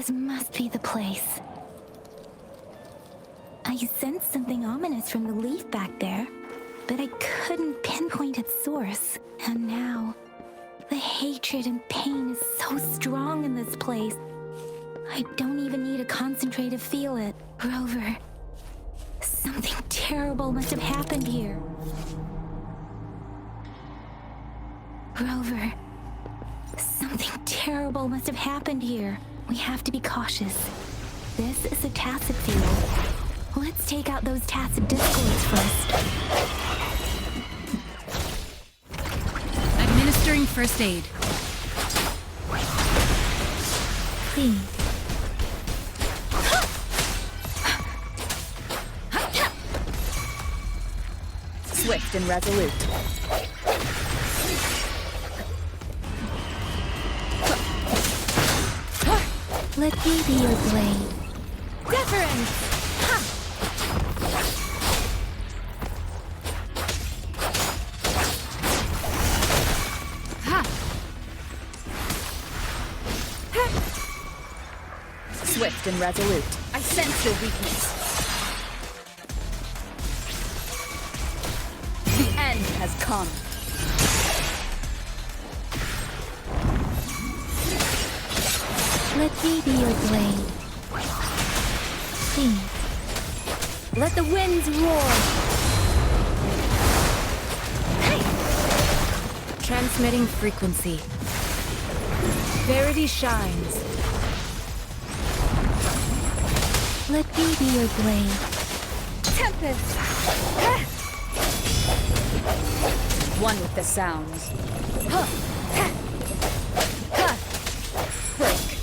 This must be the place. I sensed something ominous from the leaf back there, but I couldn't pinpoint its source. And now, the hatred and pain is so strong in this place. I don't even need to concentrate to feel it. Rover, something terrible must have happened here. Rover, something terrible must have happened here. We have to be cautious. This is a tacit field. Let's take out those tacit discords first. Administering first aid. Please. Swift and resolute. Let me be your blade. Deference! Swift and resolute. I sense your weakness. The end has come. Let me be your blade. Please. Let the winds roar. Hey! Transmitting frequency. Verity shines. Let me be your blade. Tempest! One with the sounds. Break.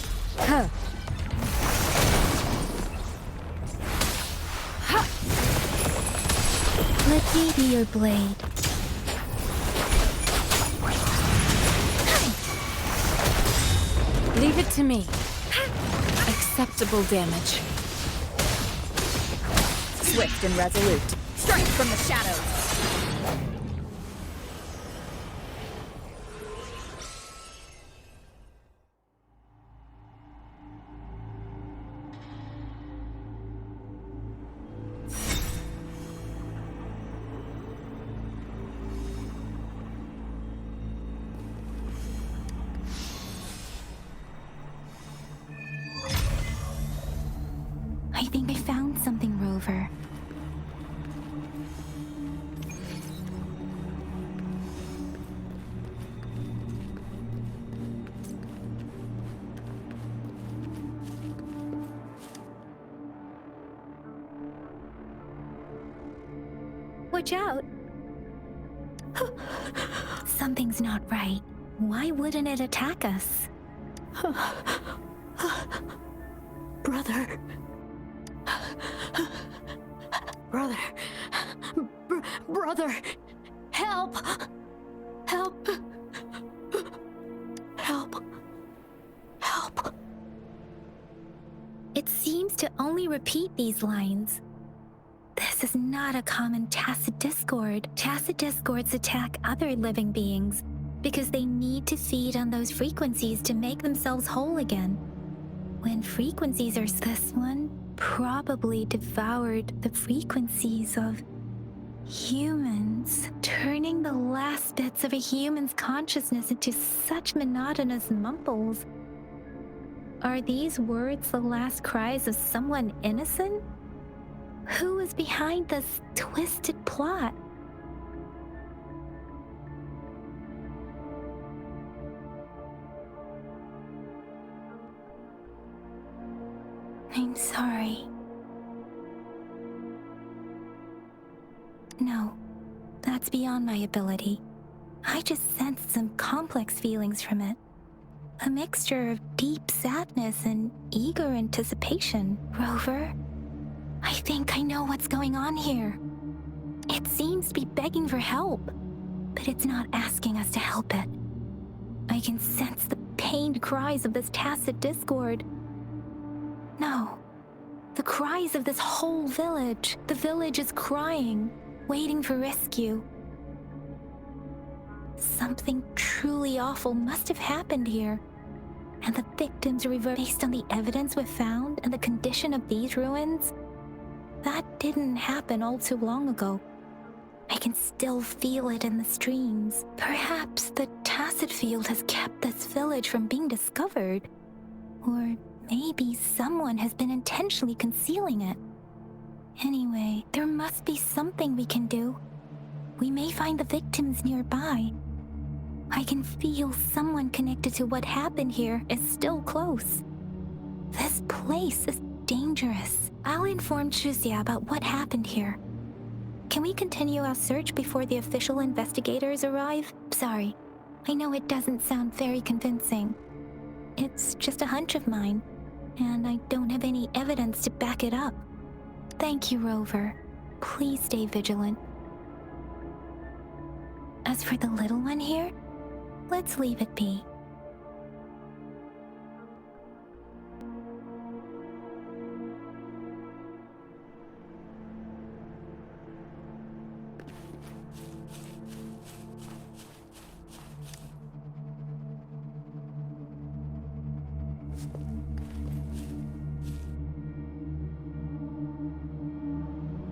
Let me be your blade. Leave it to me. Acceptable damage. Swift and resolute. Strike from the shadows. I think I found something, Rover. Watch out! Something's not right. Why wouldn't it attack us? Brother. Brother. Help! Help! Help! Help! It seems to only repeat these lines. This is not a common tacit discord. Tacit discords attack other living beings because they need to feed on those frequencies to make themselves whole again. When frequencies are this one, probably devoured the frequencies of humans, turning the last bits of a human's consciousness into such monotonous mumbles. Are these words the last cries of someone innocent? Who is behind this twisted plot? I'm sorry. No, that's beyond my ability. I just sensed some complex feelings from it. A mixture of deep sadness and eager anticipation. Rover, I think I know what's going on here. It seems to be begging for help, but it's not asking us to help it. I can sense the pained cries of this tacit discord. No, the cries of this whole village. The village is crying, waiting for rescue. Something truly awful must have happened here. and the victims revert based on the evidence we found and the condition of these ruins, that didn't happen all too long ago. I can still feel it in the streams. Perhaps the tacit field has kept this village from being discovered. Or maybe someone has been intentionally concealing it. Anyway, there must be something we can do. We may find the victims nearby. I can feel someone connected to what happened here is still close. This place is dangerous. I'll inform Shuzia about what happened here. Can we continue our search before the official investigators arrive? Sorry, I know it doesn't sound very convincing. It's just a hunch of mine, and I don't have any evidence to back it up. Thank you, Rover. Please stay vigilant. As for the little one here, let's leave it be.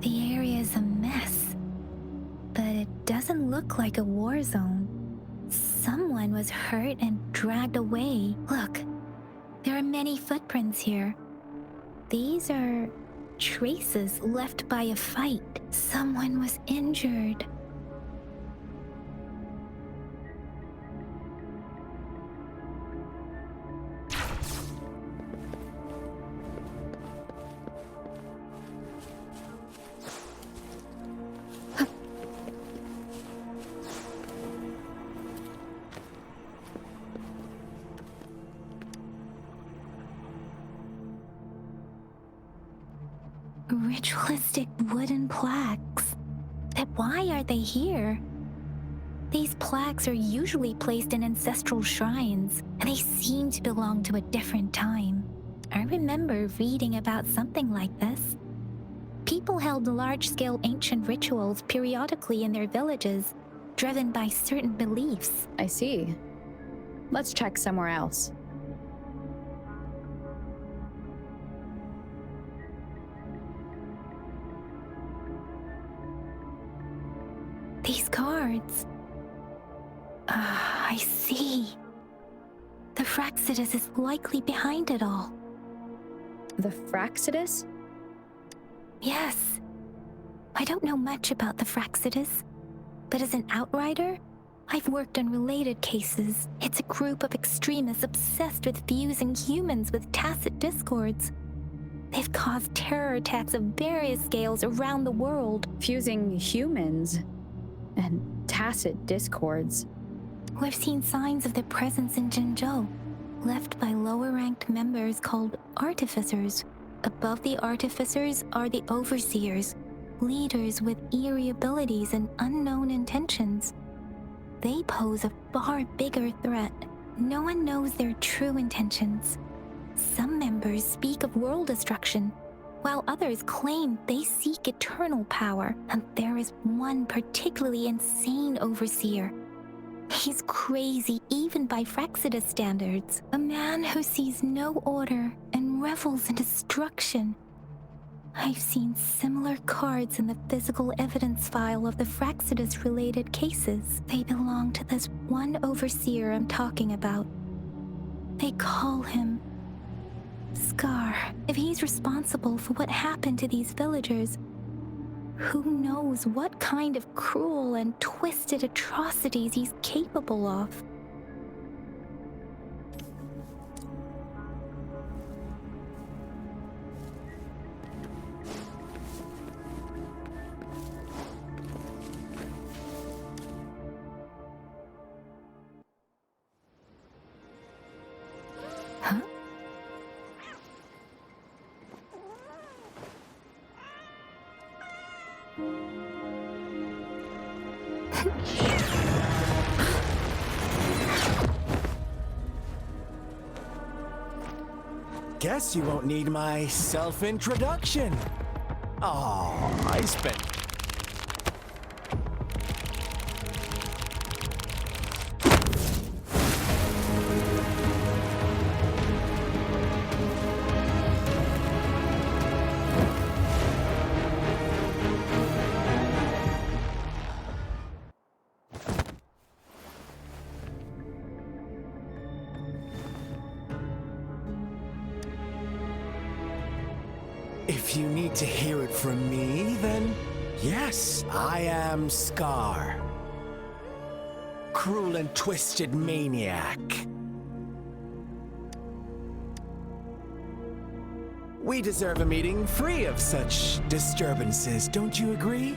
The area is a mess, but it doesn't look like a war zone. Someone was hurt and dragged away. Look, there are many footprints here. These are traces left by a fight. Someone was injured. Ritualistic wooden plaques. But why are they here? These plaques are usually placed in ancestral shrines, and they seem to belong to a different time. I remember reading about something like this. People held large-scale ancient rituals periodically in their villages, driven by certain beliefs. I see. Let's check somewhere else. These cards. I see. The Fraxidus is likely behind it all. The Fraxidus? Yes. I don't know much about the Fraxidus, but as an outrider, I've worked on related cases. It's a group of extremists obsessed with fusing humans with tacit discords. They've caused terror attacks of various scales around the world. Fusing humans and tacit discords. We've seen signs of their presence in Jinzhou, left by lower-ranked members called artificers. Above the artificers are the overseers, leaders with eerie abilities and unknown intentions. They pose a far bigger threat. No one knows their true intentions. Some members speak of world destruction, while others claim they seek eternal power, and there is one particularly insane overseer. He's crazy even by Fraxidus standards. A man who sees no order and revels in destruction. I've seen similar cards in the physical evidence file of the Fraxidus-related cases. They belong to this one overseer I'm talking about. They call him Scar. If he's responsible for what happened to these villagers, who knows what kind of cruel and twisted atrocities he's capable of. Huh? Guess you won't need my self-introduction. Oh, I spent... If you need to hear it from me, then yes, I am Scar. Cruel and twisted maniac. We deserve a meeting free of such disturbances, don't you agree?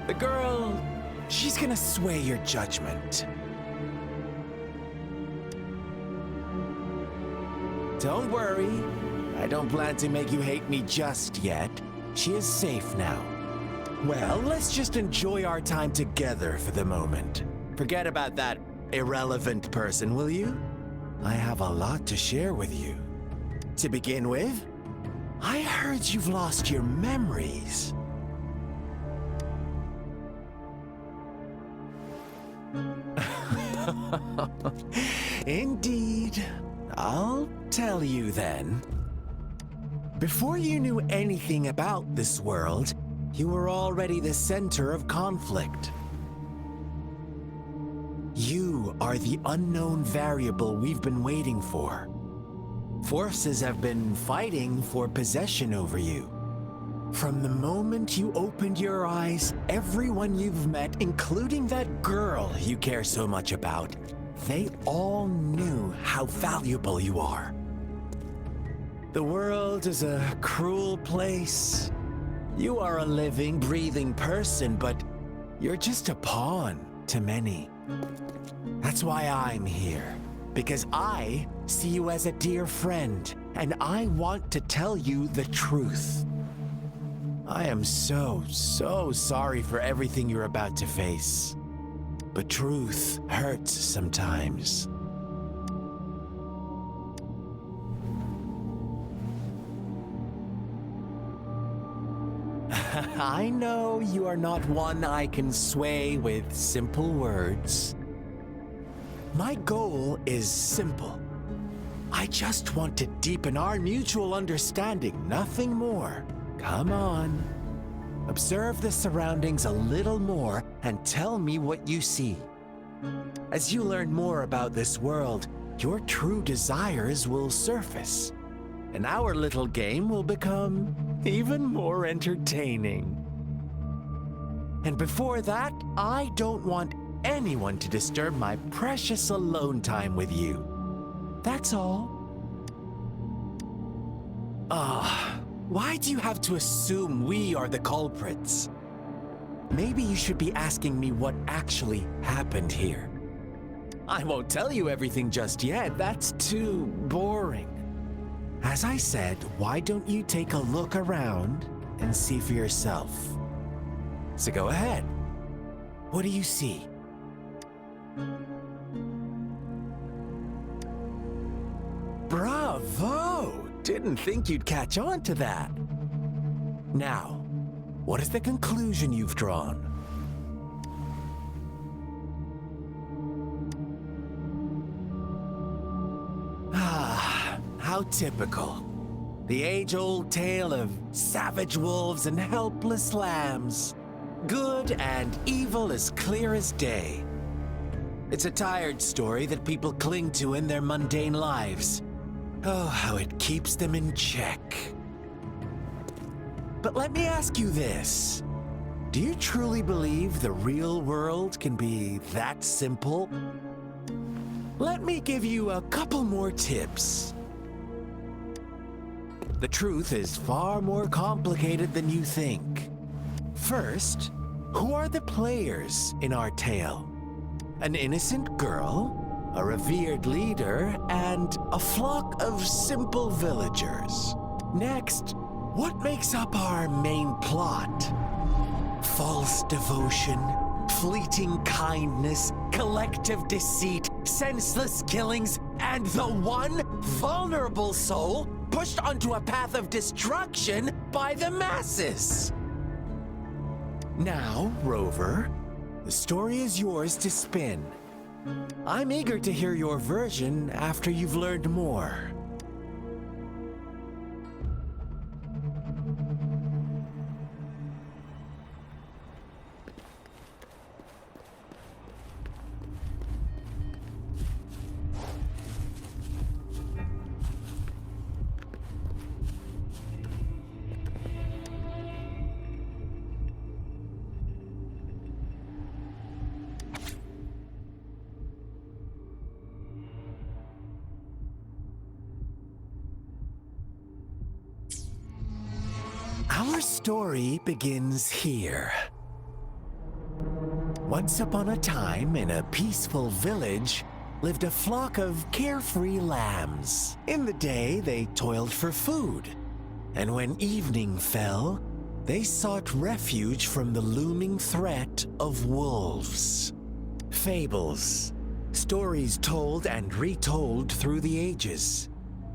The girl, she's gonna sway your judgment. Don't worry, I don't plan to make you hate me just yet. She is safe now. Well, let's just enjoy our time together for the moment. Forget about that irrelevant person, will you? I have a lot to share with you. To begin with, I heard you've lost your memories. Indeed. I'll tell you then. Before you knew anything about this world, you were already the center of conflict. You are the unknown variable we've been waiting for. Forces have been fighting for possession over you. From the moment you opened your eyes, everyone you've met, including that girl you care so much about, they all knew how valuable you are. The world is a cruel place. You are a living, breathing person, but you're just a pawn to many. That's why I'm here. Because I see you as a dear friend, and I want to tell you the truth. I am so sorry for everything you're about to face. But truth hurts sometimes. I know you are not one I can sway with simple words. My goal is simple. I just want to deepen our mutual understanding, nothing more. Come on. Observe the surroundings a little more and tell me what you see. As you learn more about this world, your true desires will surface, and our little game will become even more entertaining. And before that, I don't want anyone to disturb my precious alone time with you. That's all. Why do you have to assume we are the culprits? Maybe you should be asking me what actually happened here. I won't tell you everything just yet, that's too boring. As I said, why don't you take a look around and see for yourself? So go ahead. What do you see? Bravo! Didn't think you'd catch on to that. Now, what is the conclusion you've drawn? How typical. The age-old tale of savage wolves and helpless lambs. Good and evil as clear as day. It's a tired story that people cling to in their mundane lives. Oh, how it keeps them in check. But let me ask you this. Do you truly believe the real world can be that simple? Let me give you a couple more tips. The truth is far more complicated than you think. First, who are the players in our tale? An innocent girl, a revered leader, and a flock of simple villagers. Next, what makes up our main plot? False devotion, fleeting kindness, collective deceit, senseless killings, and the one vulnerable soul pushed onto a path of destruction by the masses. Now, Rover, the story is yours to spin. I'm eager to hear your version after you've learned more. Our story begins here. Once upon a time, in a peaceful village, lived a flock of carefree lambs. In the day, they toiled for food, and when evening fell, they sought refuge from the looming threat of wolves. Fables, stories told and retold through the ages.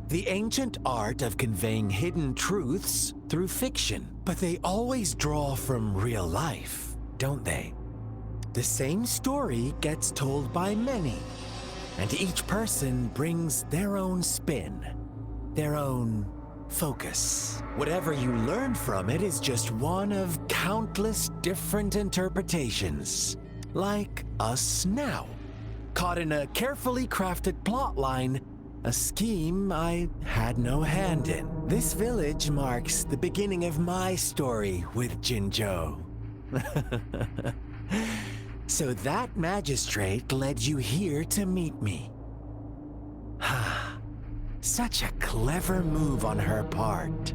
The ancient art of conveying hidden truths through fiction, but they always draw from real life, don't they? The same story gets told by many, and each person brings their own spin, their own focus. Whatever you learn from it is just one of countless different interpretations, like us now, caught in a carefully crafted plotline, a scheme I had no hand in. This village marks the beginning of my story with Jinzhou. So that magistrate led you here to meet me. Such a clever move on her part.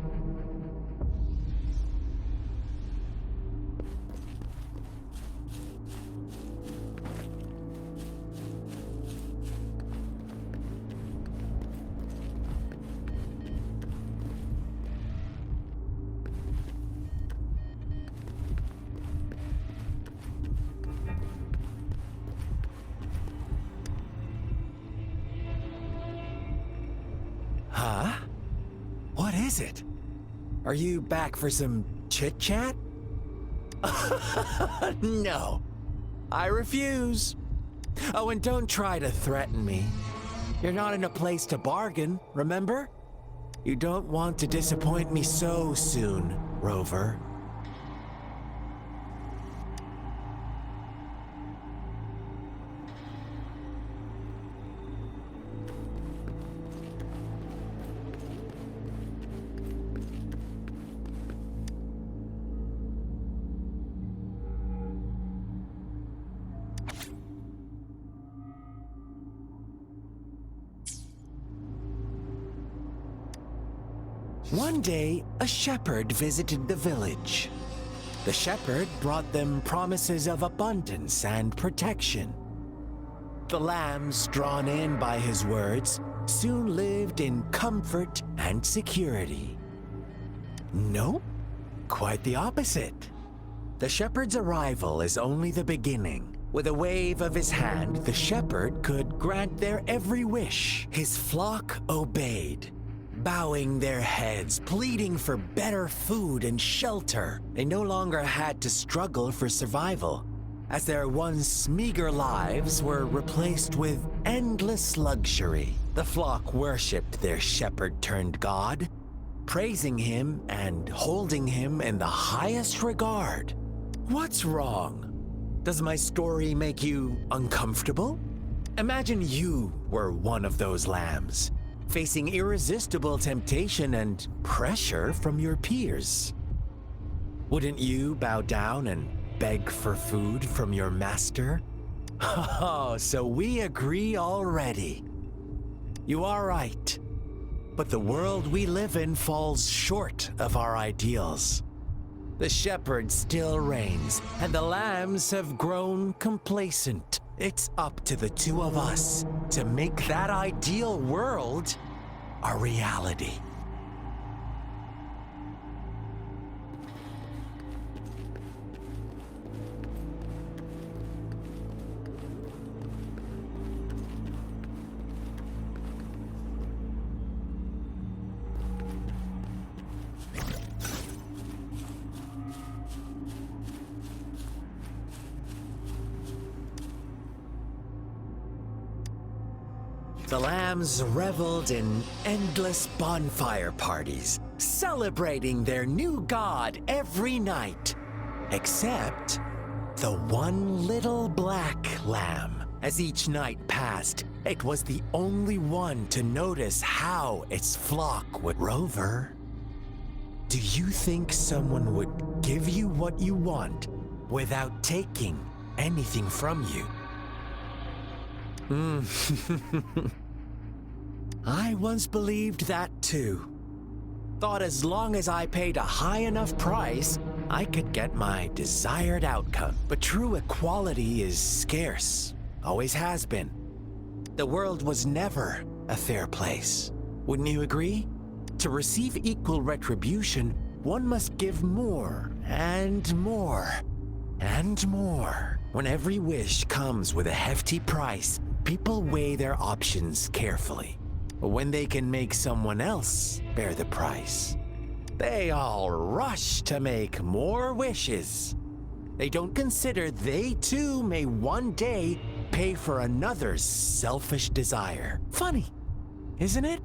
Huh? What is it? Are you back for some chit-chat? No, I refuse. Oh, and don't try to threaten me. You're not in a place to bargain, remember? You don't want to disappoint me so soon, Rover. One day, a shepherd visited the village. The shepherd brought them promises of abundance and protection. The lambs, drawn in by his words, soon lived in comfort and security. Nope, quite the opposite. The shepherd's arrival is only the beginning. With a wave of his hand, the shepherd could grant their every wish. His flock obeyed, bowing their heads, pleading for better food and shelter. They no longer had to struggle for survival, as their once meager lives were replaced with endless luxury. The flock worshipped their shepherd-turned-god, praising him and holding him in the highest regard. What's wrong? Does my story make you uncomfortable? Imagine you were one of those lambs, facing irresistible temptation and pressure from your peers. Wouldn't you bow down and beg for food from your master? Oh, so we agree already. You are right, but the world we live in falls short of our ideals. The shepherd still reigns, and the lambs have grown complacent. It's up to the two of us to make that ideal world a reality. The lambs reveled in endless bonfire parties, celebrating their new god every night. Except the one little black lamb. As each night passed, it was the only one to notice how its flock would rover. Do you think someone would give you what you want without taking anything from you? I once believed that too. Thought as long as I paid a high enough price, I could get my desired outcome. But true equality is scarce. Always has been. The world was never a fair place. Wouldn't you agree? To receive equal retribution, one must give more and more and more. When every wish comes with a hefty price, people weigh their options carefully. But when they can make someone else bear the price, they all rush to make more wishes. They don't consider they too may one day pay for another's selfish desire. Funny, isn't it?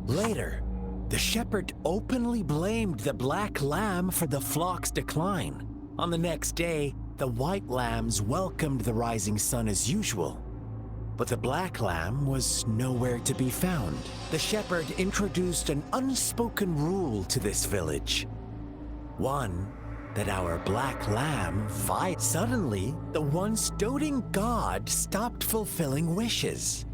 Later, the shepherd openly blamed the black lamb for the flock's decline. On the next day, the white lambs welcomed the rising sun as usual. But the black lamb was nowhere to be found. The shepherd introduced an unspoken rule to this village. One, that our black lamb fight. Suddenly, the once doting god stopped fulfilling wishes,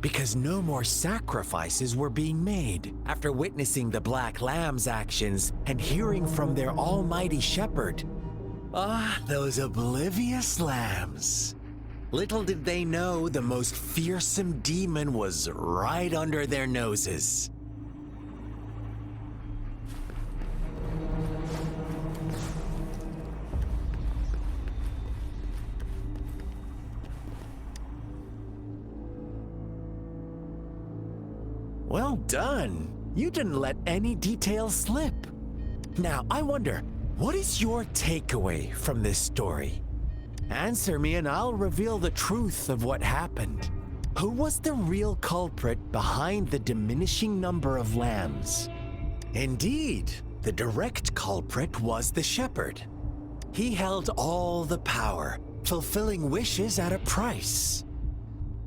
because no more sacrifices were being made. After witnessing the black lamb's actions and hearing from their almighty shepherd, those oblivious lambs. Little did they know the most fearsome demon was right under their noses. Well done. You didn't let any details slip. Now, I wonder, what is your takeaway from this story? Answer me and I'll reveal the truth of what happened. Who was the real culprit behind the diminishing number of lambs? Indeed, the direct culprit was the shepherd. He held all the power, fulfilling wishes at a price.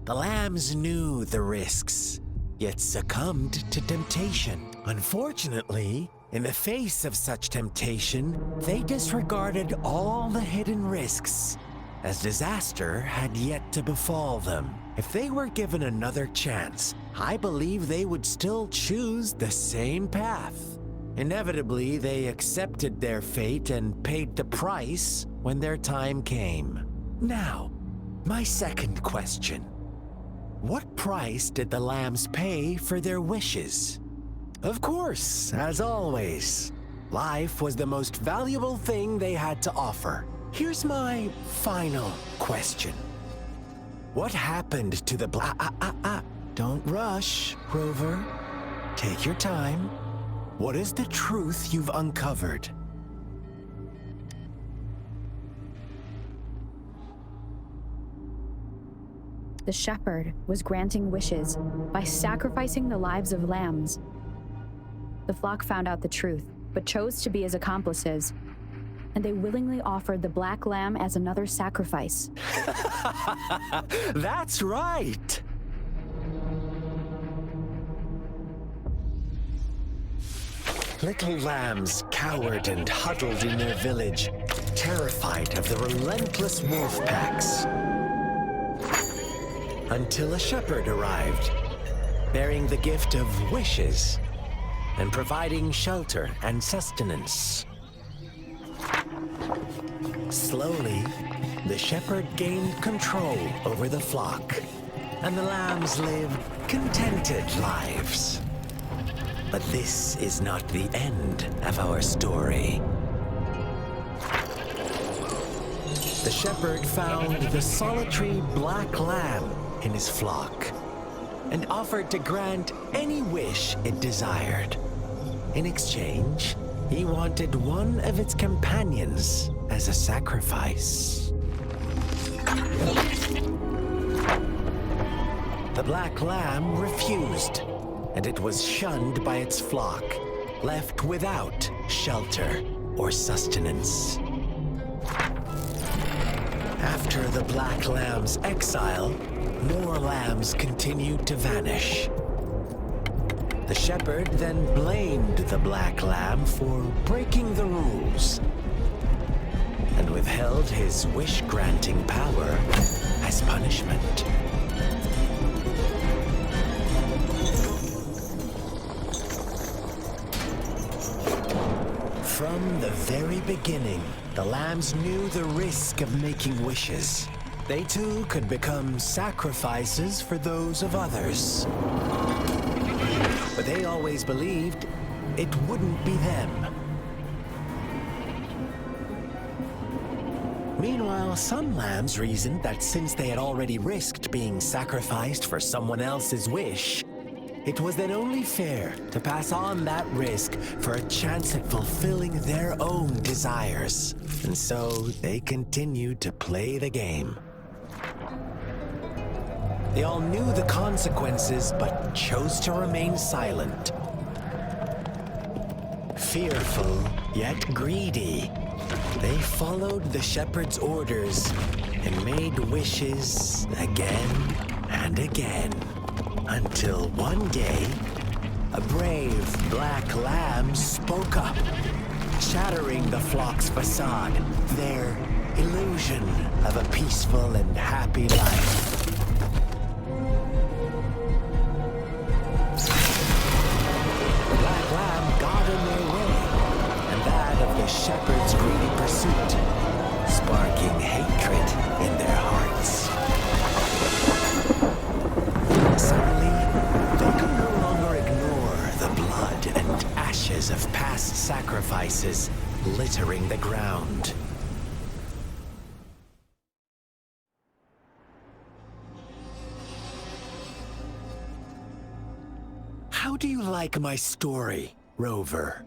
The lambs knew the risks, yet succumbed to temptation. Unfortunately, in the face of such temptation, they disregarded all the hidden risks, as disaster had yet to befall them. If they were given another chance, I believe they would still choose the same path. Inevitably, they accepted their fate and paid the price when their time came. Now, my second question. What price did the lambs pay for their wishes? Of course, as always, life was the most valuable thing they had to offer. Here's my final question. What happened to the Don't rush, Rover. Take your time. What is the truth you've uncovered? The shepherd was granting wishes by sacrificing the lives of lambs. The flock found out the truth, but chose to be his accomplices, and they willingly offered the black lamb as another sacrifice. That's right! Little lambs cowered and huddled in their village, terrified of the relentless wolf packs. Until a shepherd arrived, bearing the gift of wishes and providing shelter and sustenance. Slowly, the shepherd gained control over the flock, and the lambs lived contented lives. But this is not the end of our story. The shepherd found the solitary black lamb in his flock and offered to grant any wish it desired. In exchange, he wanted one of its companions as a sacrifice. The black lamb refused, and it was shunned by its flock, left without shelter or sustenance. After the Black Lamb's exile, more lambs continued to vanish. The shepherd then blamed the Black Lamb for breaking the rules and withheld his wish-granting power as punishment. From the very beginning, the lambs knew the risk of making wishes. They too could become sacrifices for those of others. But they always believed it wouldn't be them. Meanwhile, some lambs reasoned that since they had already risked being sacrificed for someone else's wish, it was then only fair to pass on that risk for a chance at fulfilling their own desires. And so they continued to play the game. They all knew the consequences, but chose to remain silent. Fearful, yet greedy, they followed the shepherd's orders and made wishes again and again. Until one day, a brave black lamb spoke up, shattering the flock's facade, their illusion of a peaceful and happy life. The black lamb got in their way, and that of the shepherd's greedy pursuit, sparking hatred in their hearts. Suddenly, they could no longer ignore the blood and ashes of past sacrifices littering the ground. How do you like my story, Rover?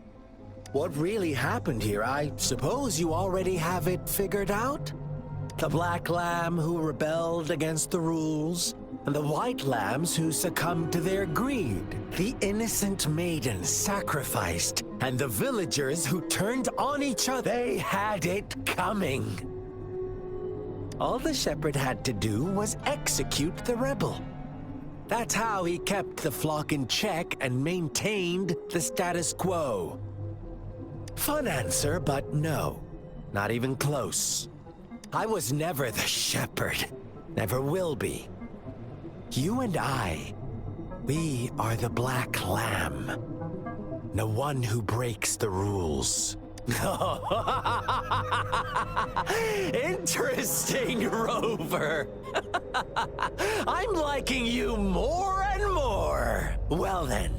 What really happened here? I suppose you already have it figured out? The black lamb who rebelled against the rules, and the white lambs who succumbed to their greed. The innocent maidens sacrificed, and the villagers who turned on each other. They had it coming. All the shepherd had to do was execute the rebel. That's how he kept the flock in check and maintained the status quo. Fun answer, but no, not even close. I was never the shepherd, never will be. You and I, we are the black lamb, the one who breaks the rules. Interesting, Rover. I'm liking you more and more. Well then,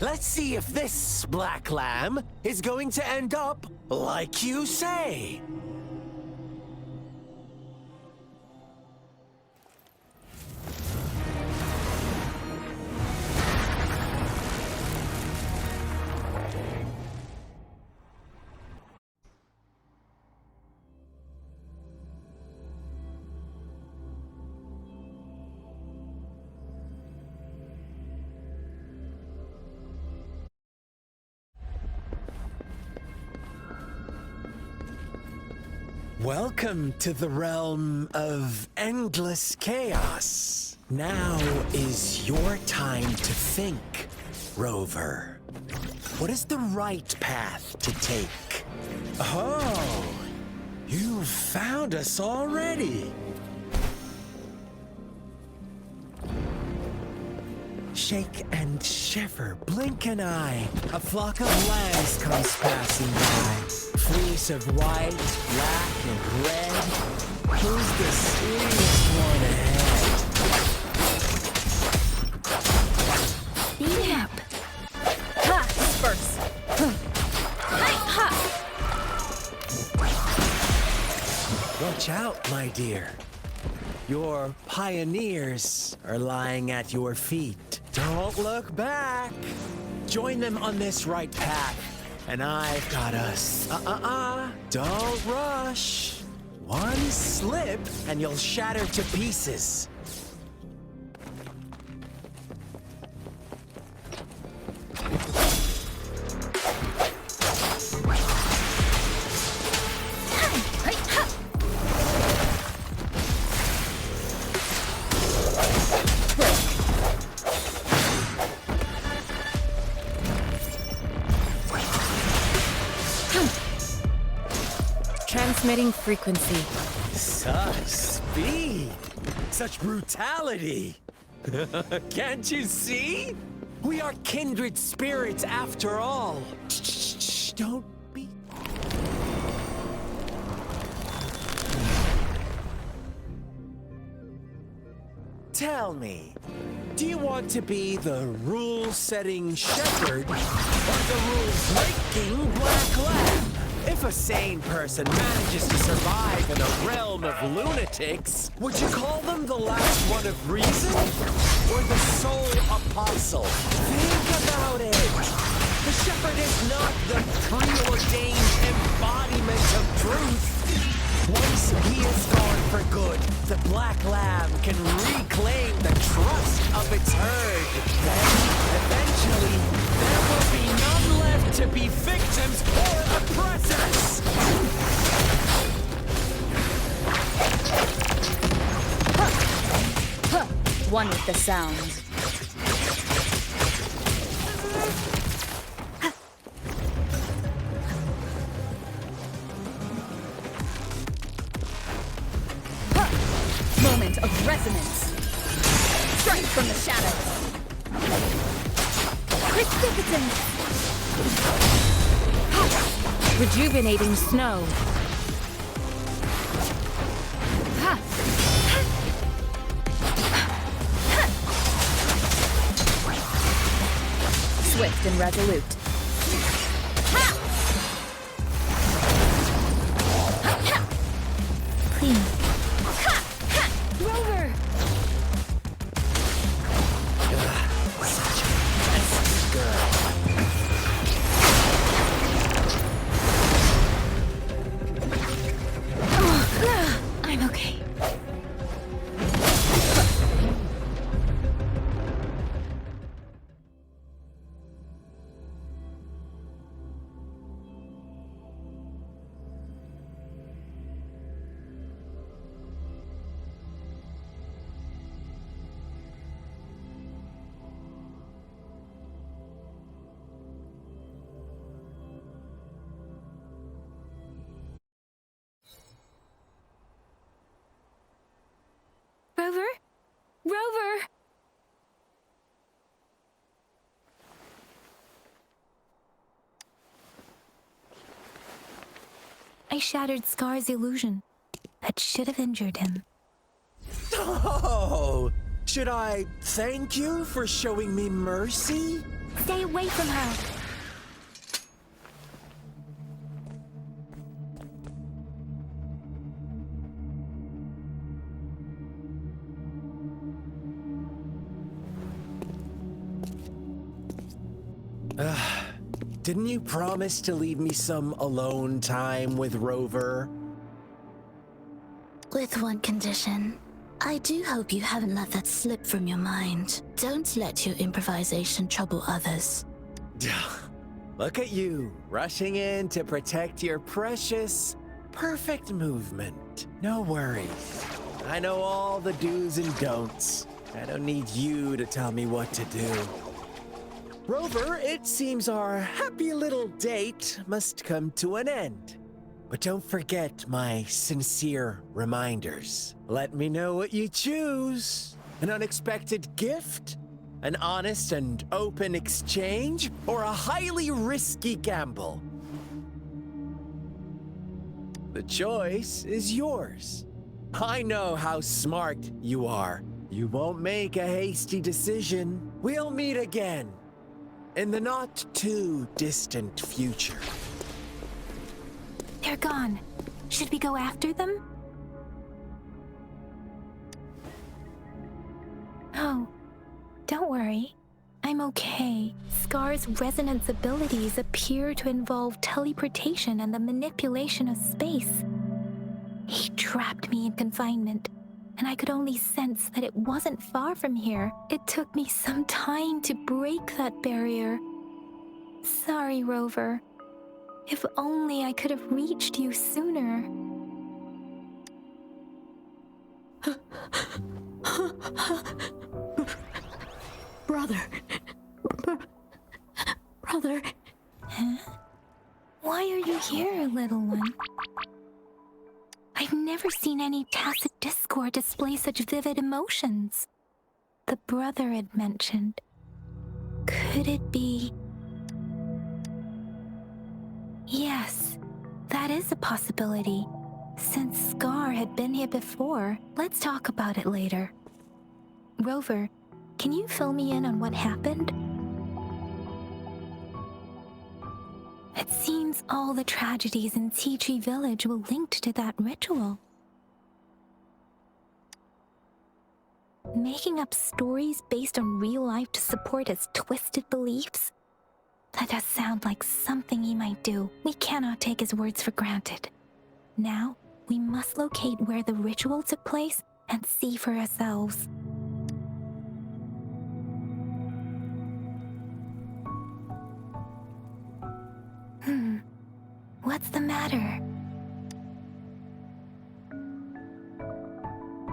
let's see if this black lamb is going to end up like you say. Welcome to the realm of endless chaos. Now is your time to think, Rover. What is the right path to take? Oh, you found us already. Shake and shiver, blink an eye. A flock of lambs comes passing by. Fleece of white, black, and red. Who's the sweetest one ahead? Beat him. Ha! Disperse! Watch out, my dear. Your pioneers are lying at your feet. Don't look back. Join them on this right path. And I've got us. Don't rush. One slip and you'll shatter to pieces. Transmitting frequency. Such speed! Such brutality! Can't you see? We are kindred spirits after all. Shh, don't be... Tell me, do you want to be the rule-setting shepherd or the rule-breaking black lamb? If a sane person manages to survive in a realm of lunatics, would you call them the last one of reason? Or the sole apostle? Think about it. The shepherd is not the preordained embodiment of truth. Once he is gone for good, the black lamb can reclaim the trust of its herd. Then, eventually, there will be none left to be victims or oppressors. One with the sound. Moment of resonance. Strike from the shadows. Precipitant. Rejuvenating snow. Swift and resolute. Clean. Rover! Such a pesky girl. I'm okay. Rover? Rover! I shattered Scar's illusion. That should have injured him. Oh! Should I thank you for showing me mercy? Stay away from her! Didn't you promise to leave me some alone time with Rover? With one condition. I do hope you haven't let that slip from your mind. Don't let your improvisation trouble others. Look at you, rushing in to protect your precious, perfect movement. No worries. I know all the do's and don'ts. I don't need you to tell me what to do. Rover, it seems our happy little date must come to an end. But don't forget my sincere reminders. Let me know what you choose. An unexpected gift? An honest and open exchange? Or a highly risky gamble? The choice is yours. I know how smart you are. You won't make a hasty decision. We'll meet again. In the not-too-distant future. They're gone. Should we go after them? Oh, don't worry. I'm okay. Scar's resonance abilities appear to involve teleportation and the manipulation of space. He trapped me in confinement, and I could only sense that it wasn't far from here. It took me some time to break that barrier. Sorry, Rover. If only I could have reached you sooner. Brother. Brother. Huh? Why are you here, little one? never seen any tacit discord display such vivid emotions. The brother had mentioned. Could it be? Yes, that is a possibility. Since Scar had been here before, let's talk about it later. Rover, can you fill me in on what happened? It seems all the tragedies in Tea Tree Village were linked to that ritual. Making up stories based on real life to support his twisted beliefs? That does sound like something he might do. We cannot take his words for granted. Now, we must locate where the ritual took place and see for ourselves. What's the matter?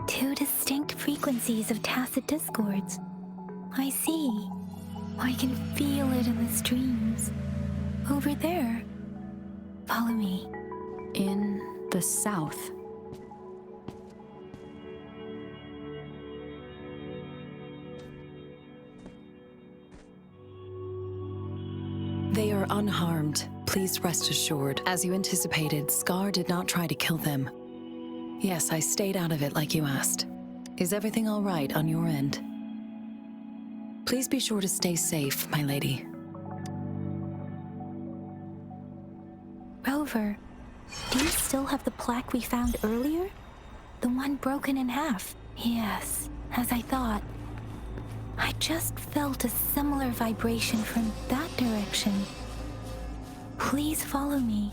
Two distinct frequencies of tacit discords. I see. I can feel it in the streams. Over there. Follow me. In the south. They are unharmed. Please rest assured. As you anticipated, Scar did not try to kill them. Yes, I stayed out of it like you asked. Is everything all right on your end? Please be sure to stay safe, my lady. Rover, do you still have the plaque we found earlier? The one broken in half? Yes, as I thought. I just felt a similar vibration from that direction. Please follow me.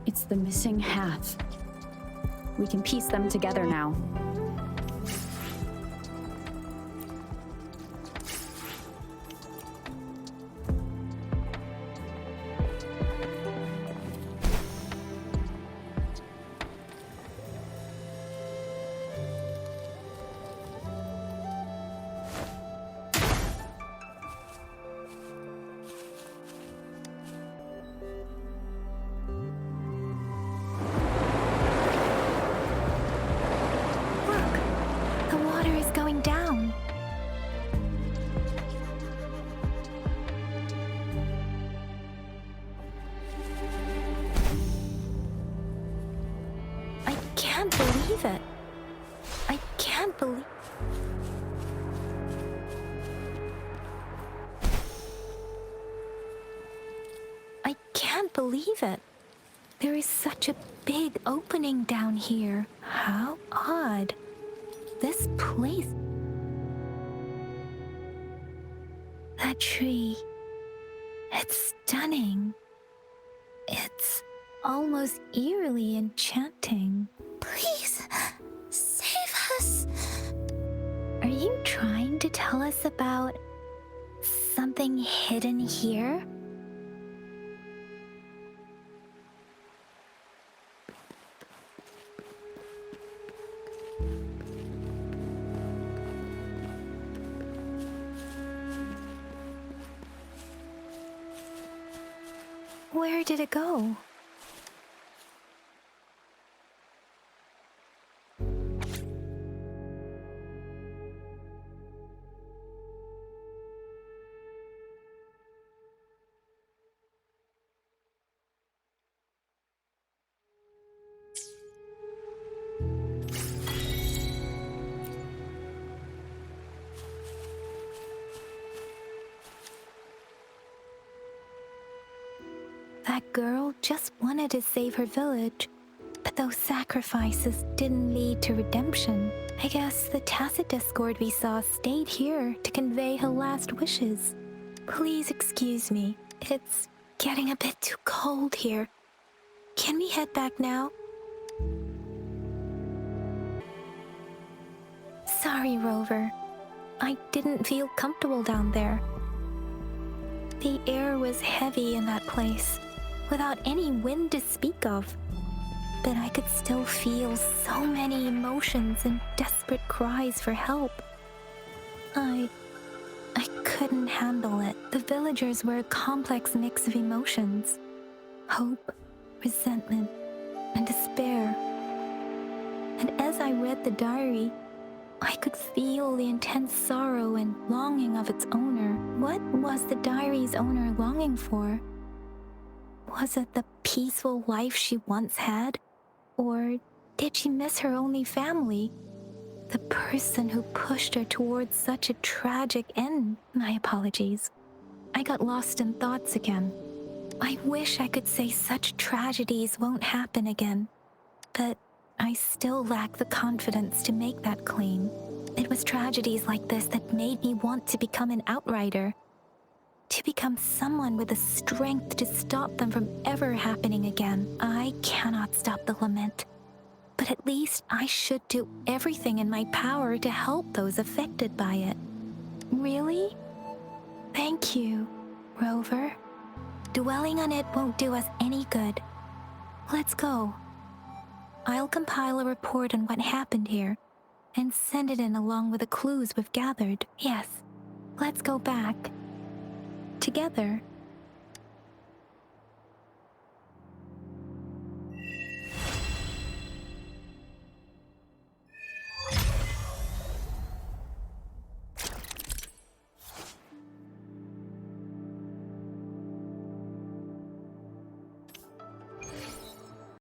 It's the missing half. We can piece them together now. Going down. I can't believe it. I can't believe... I can't believe it. There is such a big opening down here. How odd. This place... That tree... It's stunning. It's almost eerily enchanting. Please, save us. Are you trying to tell us about something hidden here? Where did it go? That girl just wanted to save her village, but those sacrifices didn't lead to redemption. I guess the tacit discord we saw stayed here to convey her last wishes. Please excuse me. It's getting a bit too cold here. Can we head back now? Sorry, Rover. I didn't feel comfortable down there. The air was heavy in that place, without any wind to speak of. But I could still feel so many emotions and desperate cries for help. I couldn't handle it. The villagers were a complex mix of emotions. Hope, resentment, and despair. And as I read the diary, I could feel the intense sorrow and longing of its owner. What was the diary's owner longing for? Was it the peaceful life she once had? Or did she miss her only family? The person who pushed her towards such a tragic end? My apologies. I got lost in thoughts again. I wish I could say such tragedies won't happen again, but I still lack the confidence to make that claim. It was tragedies like this that made me want to become an outrider, to become someone with the strength to stop them from ever happening again. I cannot stop the lament, but at least I should do everything in my power to help those affected by it. Really? Thank you, Rover. Dwelling on it won't do us any good. Let's go. I'll compile a report on what happened here and send it in along with the clues we've gathered. Yes, let's go back. Together.